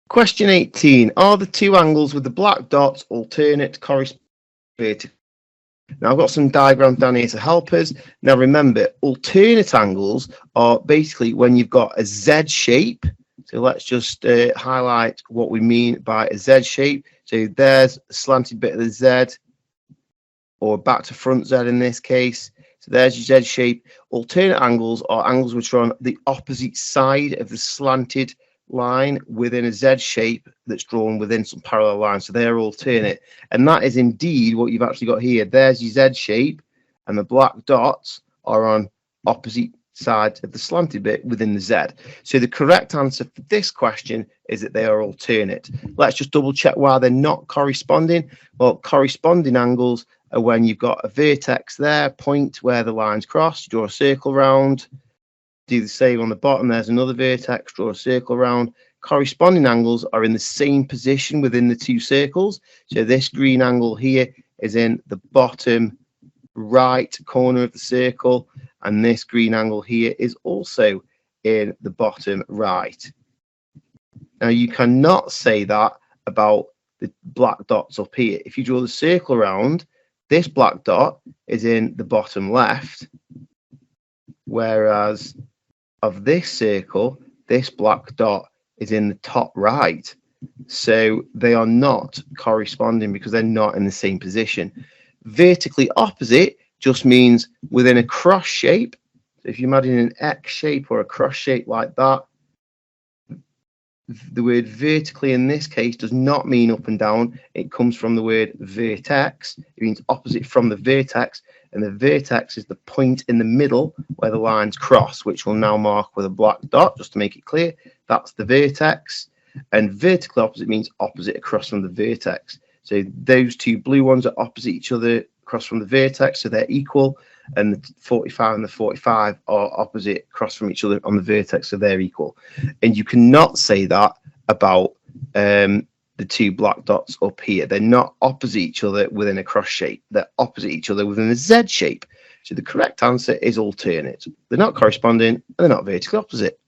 Question 18. Are the two angles with the black dots alternate corresponding vertically? Now, I've got some diagrams down here to help us. Now, remember, alternate angles are basically when you've got a Z shape. So let's just highlight what we mean by a Z shape. So there's a slanted bit of the Z, or back to front Z in this case. So there's your Z shape. Alternate angles are angles which are on the opposite side of the slanted line within a Z shape that's drawn within some parallel lines. So they're alternate. And that is indeed what you've actually got here. There's your Z shape, and the black dots are on opposite sides of the slanted bit within the Z. So the correct answer for this question is that they are alternate. Let's just double check why they're not corresponding. Well, corresponding angles are when you've got a vertex there, point where the lines cross, you draw a circle round, do the same on the bottom, there's another vertex, draw a circle around. Corresponding angles are in the same position within the two circles. So this green angle here is in the bottom right corner of the circle, and this green angle here is also in the bottom right. Now, you cannot say that about the black dots up here. If you draw the circle around, this black dot is in the bottom left, whereas of this circle, this black dot is in the top right. So they are not corresponding because they're not in the same position. Vertically opposite just means within a cross shape. So if you imagine an X shape or a cross shape like that, the word vertically in this case does not mean up and down. It comes from the word vertex. It means opposite from the vertex. And the vertex is the point in the middle where the lines cross, which we'll now mark with a black dot, just to make it clear. That's the vertex. And vertically opposite means opposite across from the vertex. So those two blue ones are opposite each other across from the vertex, so they're equal. And the 45 and the 45 are opposite across from each other on the vertex, so they're equal. And you cannot say that about the two black dots up here. They're not opposite each other within a cross shape. They're opposite each other within a Z shape. So the correct answer is alternate. They're not corresponding and they're not vertically opposite.